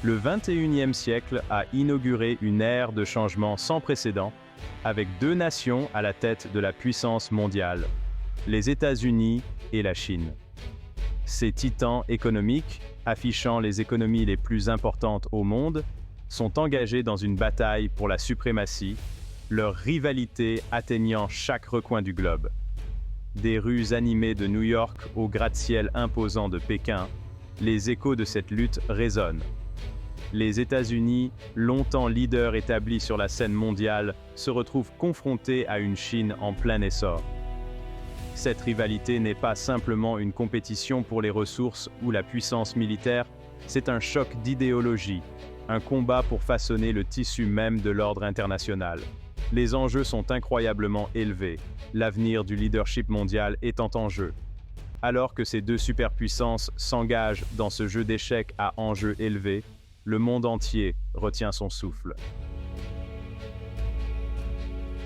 Le 21e siècle a inauguré une ère de changement sans précédent, avec deux nations à la tête de la puissance mondiale, les États-Unis et la Chine. Ces titans économiques, affichant les économies les plus importantes au monde, sont engagés dans une bataille pour la suprématie, leur rivalité atteignant chaque recoin du globe. Des rues animées de New York au gratte-ciel imposant de Pékin, les échos de cette lutte résonnent. Les États-Unis, longtemps leaders établis sur la scène mondiale, se retrouvent confrontés à une Chine en plein essor. Cette rivalité n'est pas simplement une compétition pour les ressources ou la puissance militaire, c'est un choc d'idéologie, un combat pour façonner le tissu même de l'ordre international. Les enjeux sont incroyablement élevés, l'avenir du leadership mondial étant en jeu. Alors que ces deux superpuissances s'engagent dans ce jeu d'échecs à enjeux élevés, le monde entier retient son souffle.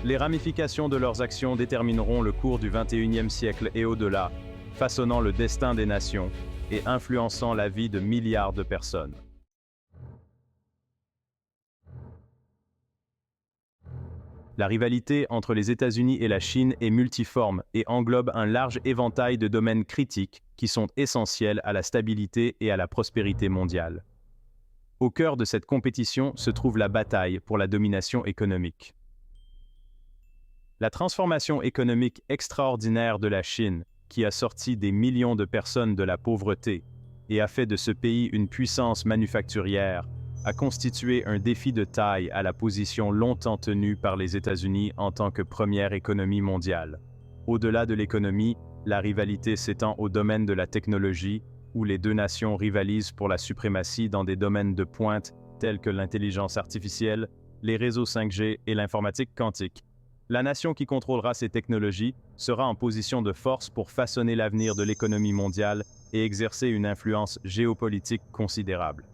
Les ramifications de leurs actions détermineront le cours du XXIe siècle et au-delà, façonnant le destin des nations et influençant la vie de milliards de personnes. La rivalité entre les États-Unis et la Chine est multiforme et englobe un large éventail de domaines critiques qui sont essentiels à la stabilité et à la prospérité mondiale. Au cœur de cette compétition se trouve la bataille pour la domination économique. La transformation économique extraordinaire de la Chine, qui a sorti des millions de personnes de la pauvreté et a fait de ce pays une puissance manufacturière, a constitué un défi de taille à la position longtemps tenue par les États-Unis en tant que première économie mondiale. Au-delà de l'économie, la rivalité s'étend au domaine de la technologie, où les deux nations rivalisent pour la suprématie dans des domaines de pointe tels que l'intelligence artificielle, les réseaux 5G et l'informatique quantique. La nation qui contrôlera ces technologies sera en position de force pour façonner l'avenir de l'économie mondiale et exercer une influence géopolitique considérable.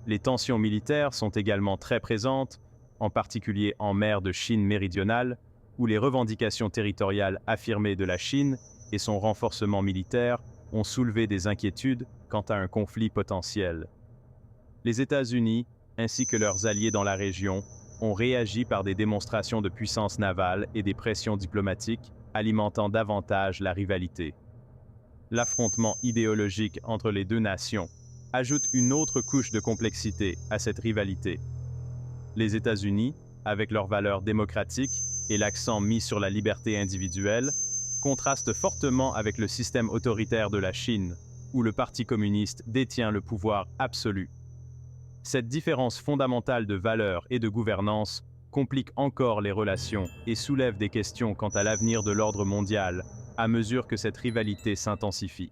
Les tensions militaires sont également très présentes, en particulier en mer de Chine méridionale, où les revendications territoriales affirmées de la Chine et son renforcement militaire ont soulevé des inquiétudes quant à un conflit potentiel. Les États-Unis, ainsi que leurs alliés dans la région, ont réagi par des démonstrations de puissance navale et des pressions diplomatiques, alimentant davantage la rivalité. L'affrontement idéologique entre les deux nations ajoute une autre couche de complexité à cette rivalité. Les États-Unis, avec leurs valeurs démocratiques et l'accent mis sur la liberté individuelle, contrastent fortement avec le système autoritaire de la Chine, où le Parti communiste détient le pouvoir absolu. Cette différence fondamentale de valeurs et de gouvernance complique encore les relations et soulève des questions quant à l'avenir de l'ordre mondial à mesure que cette rivalité s'intensifie.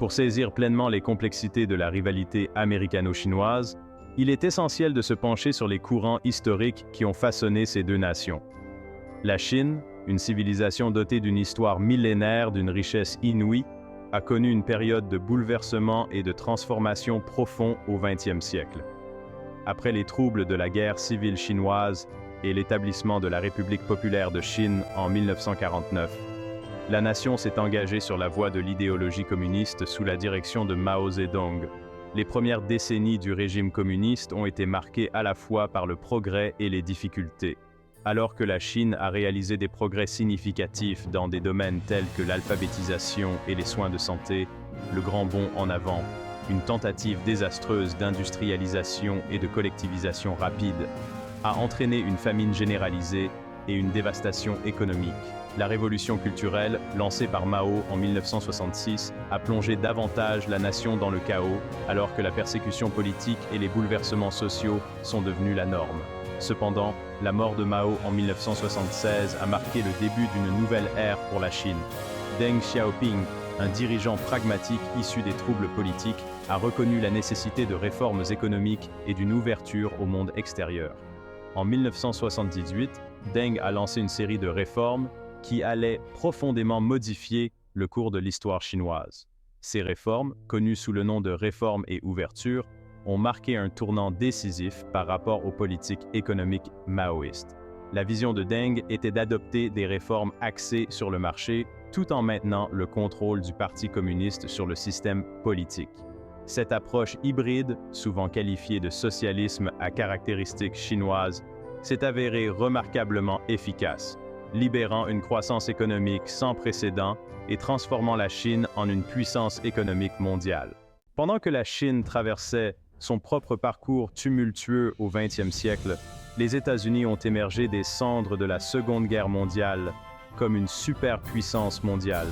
Pour saisir pleinement les complexités de la rivalité américano-chinoise, il est essentiel de se pencher sur les courants historiques qui ont façonné ces deux nations. La Chine, une civilisation dotée d'une histoire millénaire d'une richesse inouïe, a connu une période de bouleversement et de transformation profond au XXe siècle. Après les troubles de la guerre civile chinoise et l'établissement de la République populaire de Chine en 1949, la nation s'est engagée sur la voie de l'idéologie communiste sous la direction de Mao Zedong. Les premières décennies du régime communiste ont été marquées à la fois par le progrès et les difficultés. Alors que la Chine a réalisé des progrès significatifs dans des domaines tels que l'alphabétisation et les soins de santé, le grand bond en avant, une tentative désastreuse d'industrialisation et de collectivisation rapide, a entraîné une famine généralisée et une dévastation économique. La révolution culturelle, lancée par Mao en 1966, a plongé davantage la nation dans le chaos, alors que la persécution politique et les bouleversements sociaux sont devenus la norme. Cependant, la mort de Mao en 1976 a marqué le début d'une nouvelle ère pour la Chine. Deng Xiaoping, un dirigeant pragmatique issu des troubles politiques, a reconnu la nécessité de réformes économiques et d'une ouverture au monde extérieur. En 1978, Deng a lancé une série de réformes qui allaient profondément modifier le cours de l'histoire chinoise. Ces réformes, connues sous le nom de réformes et ouverture, ont marqué un tournant décisif par rapport aux politiques économiques maoïstes. La vision de Deng était d'adopter des réformes axées sur le marché, tout en maintenant le contrôle du Parti communiste sur le système politique. Cette approche hybride, souvent qualifiée de socialisme à caractéristiques chinoises, s'est avérée remarquablement efficace, libérant une croissance économique sans précédent et transformant la Chine en une puissance économique mondiale. Pendant que la Chine traversait son propre parcours tumultueux au XXe siècle, les États-Unis ont émergé des cendres de la Seconde Guerre mondiale comme une superpuissance mondiale,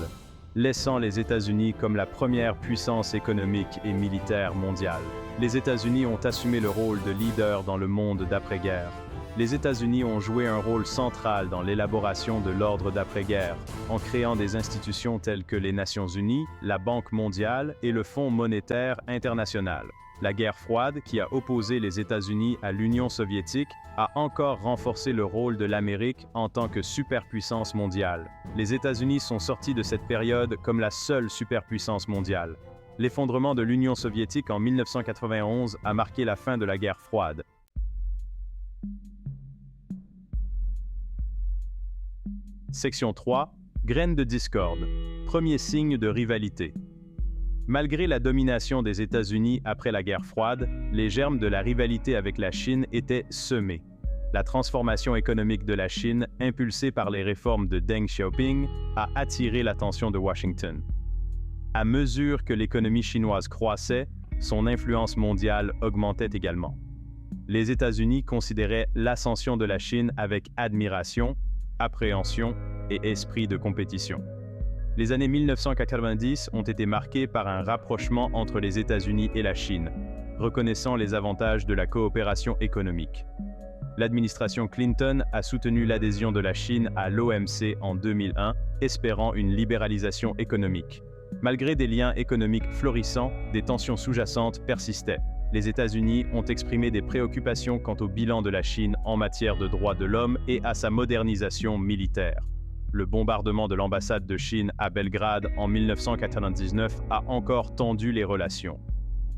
laissant les États-Unis comme la première puissance économique et militaire mondiale. Les États-Unis ont assumé le rôle de leader dans le monde d'après-guerre. Les États-Unis ont joué un rôle central dans l'élaboration de l'ordre d'après-guerre, en créant des institutions telles que les Nations Unies, la Banque mondiale et le Fonds monétaire international. La guerre froide, qui a opposé les États-Unis à l'Union soviétique, a encore renforcé le rôle de l'Amérique en tant que superpuissance mondiale. Les États-Unis sont sortis de cette période comme la seule superpuissance mondiale. L'effondrement de l'Union soviétique en 1991 a marqué la fin de la guerre froide. Section 3. Graines de discorde. Premier signe de rivalité. Malgré la domination des États-Unis après la guerre froide, les germes de la rivalité avec la Chine étaient semés. La transformation économique de la Chine, impulsée par les réformes de Deng Xiaoping, a attiré l'attention de Washington. À mesure que l'économie chinoise croissait, son influence mondiale augmentait également. Les États-Unis considéraient l'ascension de la Chine avec admiration, appréhension et esprit de compétition. Les années 1990 ont été marquées par un rapprochement entre les États-Unis et la Chine, reconnaissant les avantages de la coopération économique. L'administration Clinton a soutenu l'adhésion de la Chine à l'OMC en 2001, espérant une libéralisation économique. Malgré des liens économiques florissants, des tensions sous-jacentes persistaient. Les États-Unis ont exprimé des préoccupations quant au bilan de la Chine en matière de droits de l'homme et à sa modernisation militaire. Le bombardement de l'ambassade de Chine à Belgrade en 1999 a encore tendu les relations.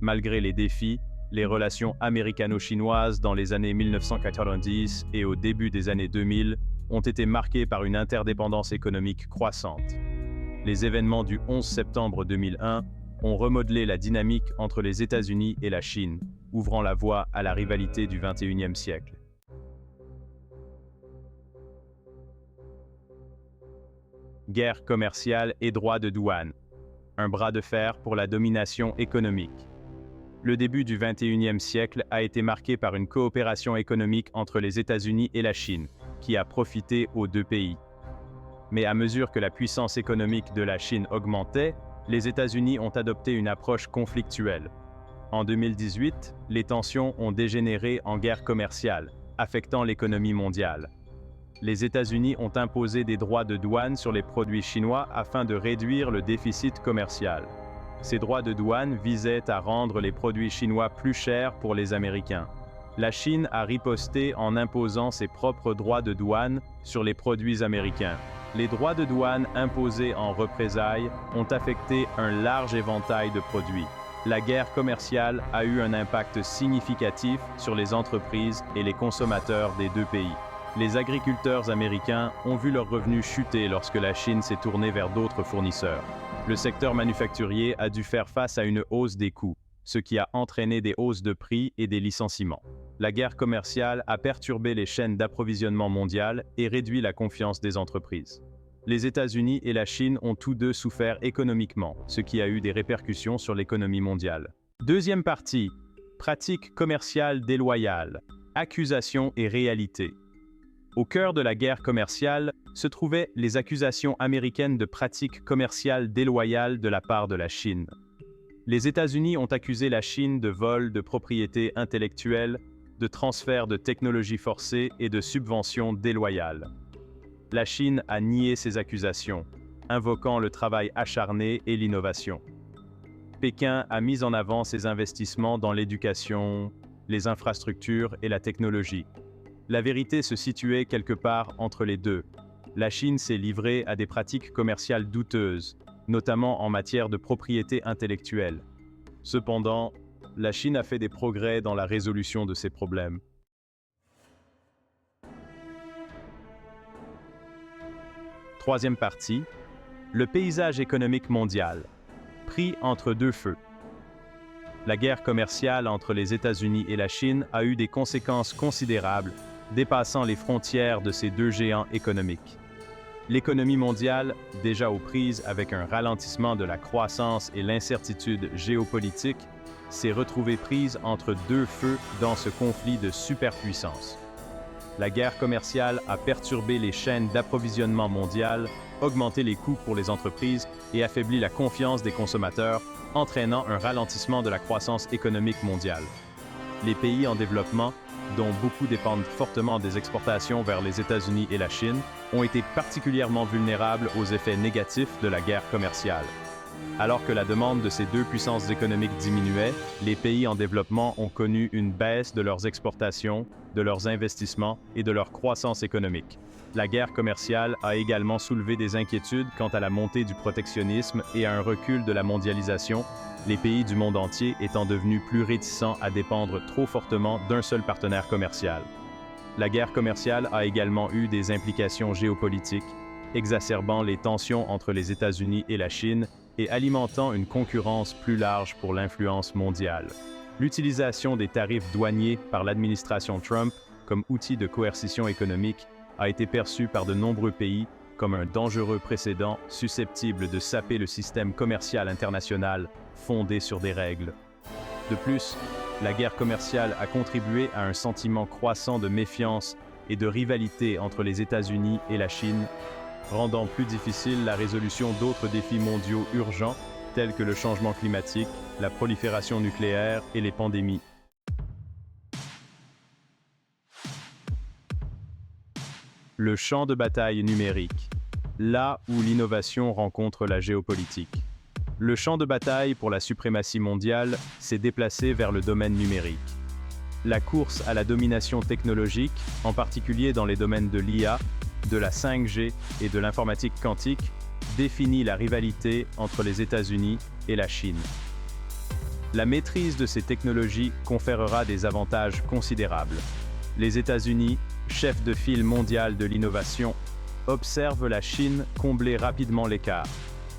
Malgré les défis, les relations américano-chinoises dans les années 1990 et au début des années 2000 ont été marquées par une interdépendance économique croissante. Les événements du 11 septembre 2001 ont remodelé la dynamique entre les États-Unis et la Chine, ouvrant la voie à la rivalité du XXIe siècle. Guerre commerciale et droits de douane. Un bras de fer pour la domination économique. Le début du XXIe siècle a été marqué par une coopération économique entre les États-Unis et la Chine, qui a profité aux deux pays. Mais à mesure que la puissance économique de la Chine augmentait, les États-Unis ont adopté une approche conflictuelle. En 2018, les tensions ont dégénéré en guerre commerciale, affectant l'économie mondiale. Les États-Unis ont imposé des droits de douane sur les produits chinois afin de réduire le déficit commercial. Ces droits de douane visaient à rendre les produits chinois plus chers pour les Américains. La Chine a riposté en imposant ses propres droits de douane sur les produits américains. Les droits de douane imposés en représailles ont affecté un large éventail de produits. La guerre commerciale a eu un impact significatif sur les entreprises et les consommateurs des deux pays. Les agriculteurs américains ont vu leurs revenus chuter lorsque la Chine s'est tournée vers d'autres fournisseurs. Le secteur manufacturier a dû faire face à une hausse des coûts, ce qui a entraîné des hausses de prix et des licenciements. La guerre commerciale a perturbé les chaînes d'approvisionnement mondiales et réduit la confiance des entreprises. Les États-Unis et la Chine ont tous deux souffert économiquement, ce qui a eu des répercussions sur l'économie mondiale. Deuxième partie, pratiques commerciales déloyales, accusations et réalités. Au cœur de la guerre commerciale se trouvaient les accusations américaines de pratiques commerciales déloyales de la part de la Chine. Les États-Unis ont accusé la Chine de vol de propriété intellectuelle, de transfert de technologies forcées et de subventions déloyales. La Chine a nié ces accusations, invoquant le travail acharné et l'innovation. Pékin a mis en avant ses investissements dans l'éducation, les infrastructures et la technologie. La vérité se situait quelque part entre les deux. La Chine s'est livrée à des pratiques commerciales douteuses, notamment en matière de propriété intellectuelle. Cependant, la Chine a fait des progrès dans la résolution de ces problèmes. Troisième partie, le paysage économique mondial, pris entre deux feux. La guerre commerciale entre les États-Unis et la Chine a eu des conséquences considérables, dépassant les frontières de ces deux géants économiques. L'économie mondiale, déjà aux prises avec un ralentissement de la croissance et l'incertitude géopolitique, s'est retrouvée prise entre deux feux dans ce conflit de superpuissance. La guerre commerciale a perturbé les chaînes d'approvisionnement mondiales, augmenté les coûts pour les entreprises et affaibli la confiance des consommateurs, entraînant un ralentissement de la croissance économique mondiale. Les pays en développement, dont beaucoup dépendent fortement des exportations vers les États-Unis et la Chine, ont été particulièrement vulnérables aux effets négatifs de la guerre commerciale. Alors que la demande de ces deux puissances économiques diminuait, les pays en développement ont connu une baisse de leurs exportations, de leurs investissements et de leur croissance économique. La guerre commerciale a également soulevé des inquiétudes quant à la montée du protectionnisme et à un recul de la mondialisation, les pays du monde entier étant devenus plus réticents à dépendre trop fortement d'un seul partenaire commercial. La guerre commerciale a également eu des implications géopolitiques, exacerbant les tensions entre les États-Unis et la Chine et alimentant une concurrence plus large pour l'influence mondiale. L'utilisation des tarifs douaniers par l'administration Trump comme outil de coercition économique a été perçue par de nombreux pays comme un dangereux précédent susceptible de saper le système commercial international fondé sur des règles. De plus, la guerre commerciale a contribué à un sentiment croissant de méfiance et de rivalité entre les États-Unis et la Chine, rendant plus difficile la résolution d'autres défis mondiaux urgents tels que le changement climatique, la prolifération nucléaire et les pandémies. Le champ de bataille numérique, là où l'innovation rencontre la géopolitique. Le champ de bataille pour la suprématie mondiale s'est déplacé vers le domaine numérique. La course à la domination technologique, en particulier dans les domaines de l'IA, de la 5G et de l'informatique quantique, définit la rivalité entre les États-Unis et la Chine. La maîtrise de ces technologies conférera des avantages considérables. Les États-Unis, chef de file mondial de l'innovation, observent la Chine combler rapidement l'écart.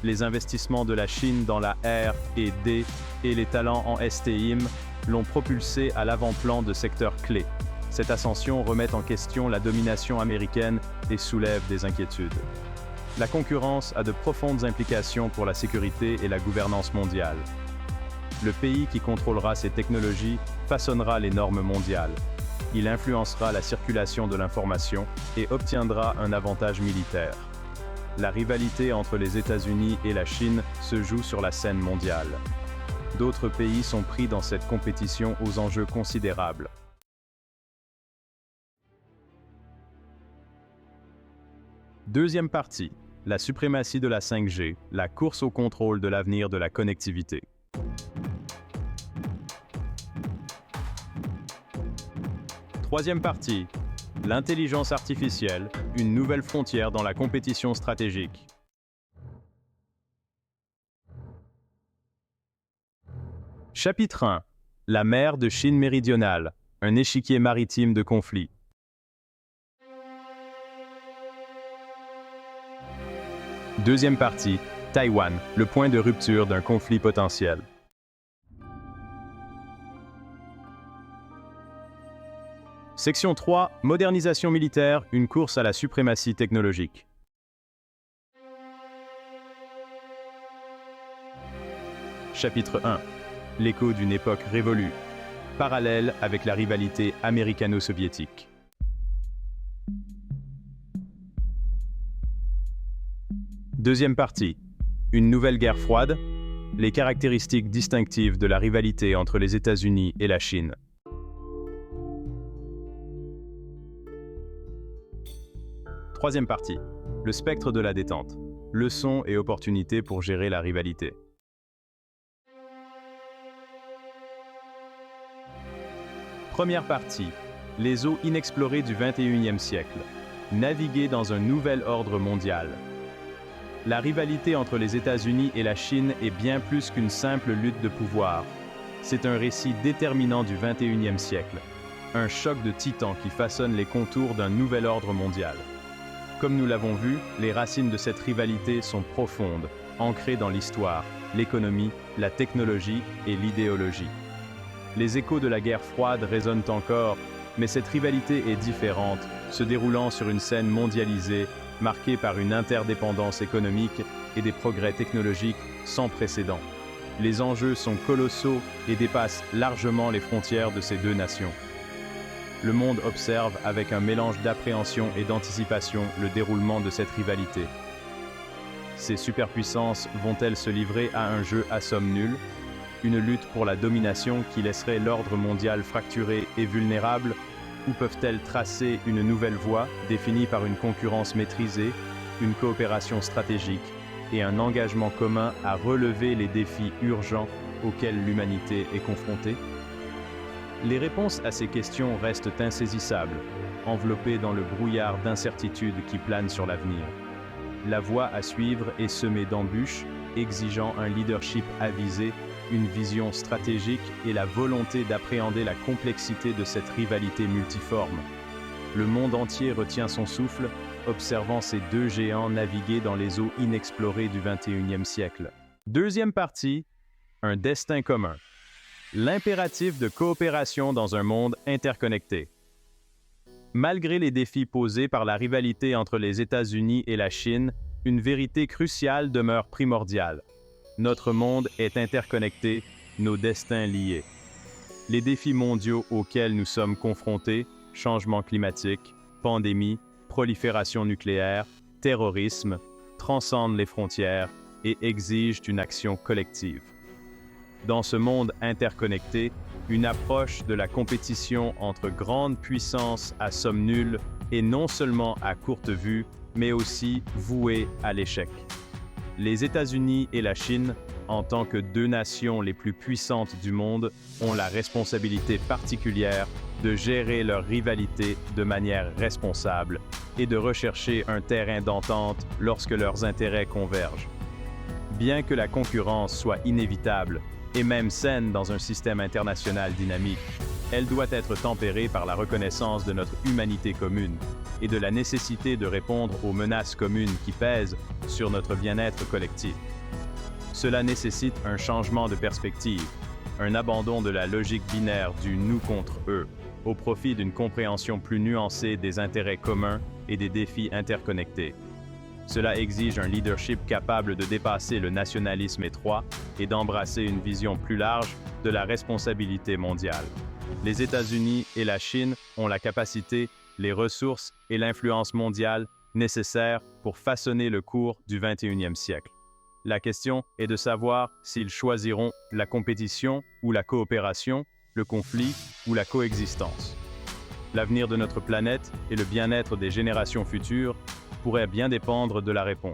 Les investissements de la Chine dans la R&D et les talents en STEAM l'ont propulsé à l'avant-plan de secteurs clés. Cette ascension remet en question la domination américaine et soulève des inquiétudes. La concurrence a de profondes implications pour la sécurité et la gouvernance mondiale. Le pays qui contrôlera ces technologies façonnera les normes mondiales. Il influencera la circulation de l'information et obtiendra un avantage militaire. La rivalité entre les États-Unis et la Chine se joue sur la scène mondiale. D'autres pays sont pris dans cette compétition aux enjeux considérables. Deuxième partie, la suprématie de la 5G, la course au contrôle de l'avenir de la connectivité. Troisième partie, l'intelligence artificielle, une nouvelle frontière dans la compétition stratégique. Chapitre 1, la mer de Chine méridionale, un échiquier maritime de conflit. Deuxième partie, Taïwan, le point de rupture d'un conflit potentiel. Section 3, modernisation militaire, une course à la suprématie technologique. Chapitre 1, l'écho d'une époque révolue, parallèle avec la rivalité américano-soviétique. Deuxième partie, une nouvelle guerre froide, les caractéristiques distinctives de la rivalité entre les États-Unis et la Chine. Troisième partie, le spectre de la détente, leçons et opportunités pour gérer la rivalité. Première partie, les eaux inexplorées du XXIe siècle, naviguer dans un nouvel ordre mondial. La rivalité entre les États-Unis et la Chine est bien plus qu'une simple lutte de pouvoir. C'est un récit déterminant du XXIe siècle, un choc de titans qui façonne les contours d'un nouvel ordre mondial. Comme nous l'avons vu, les racines de cette rivalité sont profondes, ancrées dans l'histoire, l'économie, la technologie et l'idéologie. Les échos de la guerre froide résonnent encore, mais cette rivalité est différente, se déroulant sur une scène mondialisée, marquée par une interdépendance économique et des progrès technologiques sans précédent. Les enjeux sont colossaux et dépassent largement les frontières de ces deux nations. Le monde observe avec un mélange d'appréhension et d'anticipation le déroulement de cette rivalité. Ces superpuissances vont-elles se livrer à un jeu à somme nulle, une lutte pour la domination qui laisserait l'ordre mondial fracturé et vulnérable, ou peuvent-elles tracer une nouvelle voie définie par une concurrence maîtrisée, une coopération stratégique et un engagement commun à relever les défis urgents auxquels l'humanité est confrontée? Les réponses à ces questions restent insaisissables, enveloppées dans le brouillard d'incertitude qui plane sur l'avenir. La voie à suivre est semée d'embûches, exigeant un leadership avisé, une vision stratégique et la volonté d'appréhender la complexité de cette rivalité multiforme. Le monde entier retient son souffle, observant ces deux géants naviguer dans les eaux inexplorées du XXIe siècle. Deuxième partie, un destin commun. L'impératif de coopération dans un monde interconnecté. Malgré les défis posés par la rivalité entre les États-Unis et la Chine, une vérité cruciale demeure primordiale. Notre monde est interconnecté, nos destins liés. Les défis mondiaux auxquels nous sommes confrontés, changement climatique, pandémie, prolifération nucléaire, terrorisme, transcendent les frontières et exigent une action collective. Dans ce monde interconnecté, une approche de la compétition entre grandes puissances à somme nulle est non seulement à courte vue, mais aussi vouée à l'échec. Les États-Unis et la Chine, en tant que deux nations les plus puissantes du monde, ont la responsabilité particulière de gérer leur rivalité de manière responsable et de rechercher un terrain d'entente lorsque leurs intérêts convergent. Bien que la concurrence soit inévitable et même saine dans un système international dynamique, elle doit être tempérée par la reconnaissance de notre humanité commune et de la nécessité de répondre aux menaces communes qui pèsent sur notre bien-être collectif. Cela nécessite un changement de perspective, un abandon de la logique binaire du « nous contre eux », au profit d'une compréhension plus nuancée des intérêts communs et des défis interconnectés. Cela exige un leadership capable de dépasser le nationalisme étroit et d'embrasser une vision plus large de la responsabilité mondiale. Les États-Unis et la Chine ont la capacité, les ressources et l'influence mondiale nécessaires pour façonner le cours du XXIe siècle. La question est de savoir s'ils choisiront la compétition ou la coopération, le conflit ou la coexistence. L'avenir de notre planète et le bien-être des générations futures pourraient bien dépendre de la réponse.